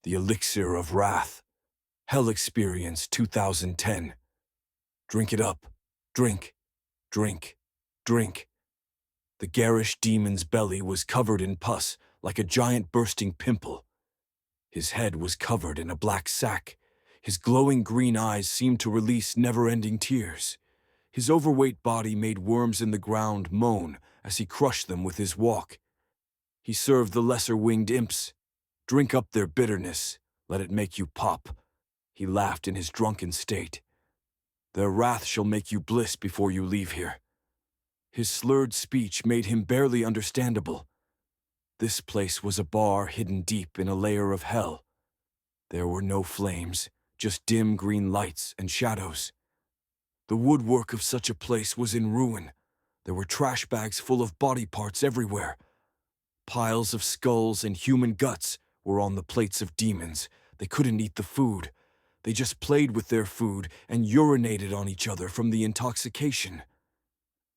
The Elixir of Wrath. Hell Experience 2010. Drink it up. Drink. Drink. Drink. The garish demon's belly was covered in pus, like a giant bursting pimple. His head was covered in a black sack. His glowing green eyes seemed to release never-ending tears. His overweight body made worms in the ground moan as he crushed them with his walk. He served the lesser-winged imps. Drink up their bitterness, let it make you pop. He laughed in his drunken state. Their wrath shall make you bliss before you leave here. His slurred speech made him barely understandable. This place was a bar hidden deep in a layer of hell. There were no flames, just dim green lights and shadows. The woodwork of such a place was in ruin. There were trash bags full of body parts everywhere. Piles of skulls and human guts were on the plates of demons. They couldn't eat the food. They just played with their food and urinated on each other from the intoxication.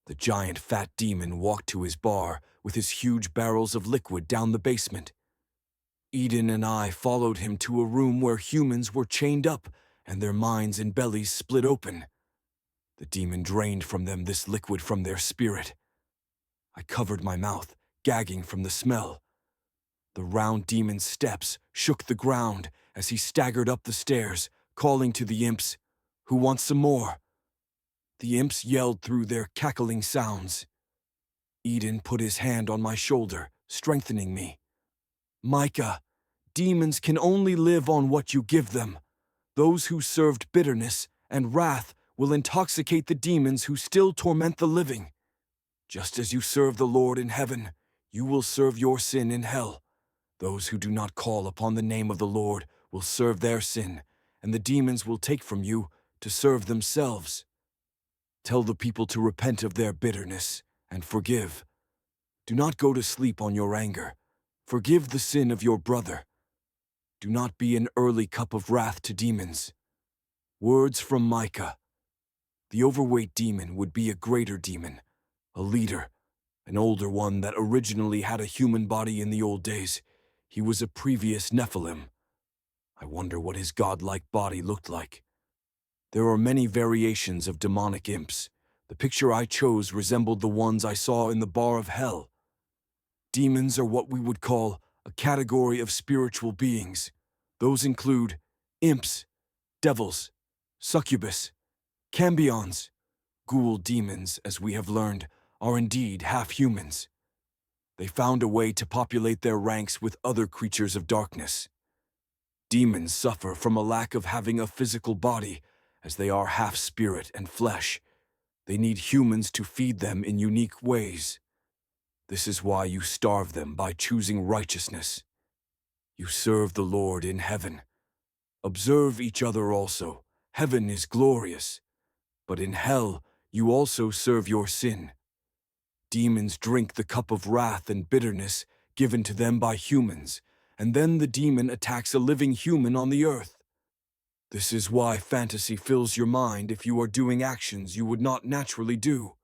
The giant fat demon walked to his bar with his huge barrels of liquid down the basement. Eden and I followed him to a room where humans were chained up and their minds and bellies split open. The demon drained from them this liquid from their spirit. I covered my mouth, gagging from the smell. The round demon's steps shook the ground as he staggered up the stairs, calling to the imps, "Who wants some more?" The imps yelled through their cackling sounds. Eden put his hand on my shoulder, strengthening me. "Micah, demons can only live on what you give them. Those who served bitterness and wrath will intoxicate the demons who still torment the living. Just as you serve the Lord in heaven, you will serve your sin in hell. Those who do not call upon the name of the Lord will serve their sin, and the demons will take from you to serve themselves. Tell the people to repent of their bitterness and forgive. Do not go to sleep on your anger. Forgive the sin of your brother. Do not be an early cup of wrath to demons." Words from Micah. The overweight demon would be a greater demon, a leader, an older one that originally had a human body in the old days. He was a previous Nephilim. I wonder what his godlike body looked like. There are many variations of demonic imps. The picture I chose resembled the ones I saw in the bar of hell. Demons are what we would call a category of spiritual beings. Those include imps, devils, succubus, cambions. Ghoul demons, as we have learned, are indeed half-humans. They found a way to populate their ranks with other creatures of darkness. Demons suffer from a lack of having a physical body, as they are half spirit and flesh. They need humans to feed them in unique ways. This is why you starve them by choosing righteousness. You serve the Lord in heaven. Observe each other also. Heaven is glorious. But in hell, you also serve your sin. Demons drink the cup of wrath and bitterness given to them by humans, and then the demon attacks a living human on the earth. This is why fantasy fills your mind if you are doing actions you would not naturally do.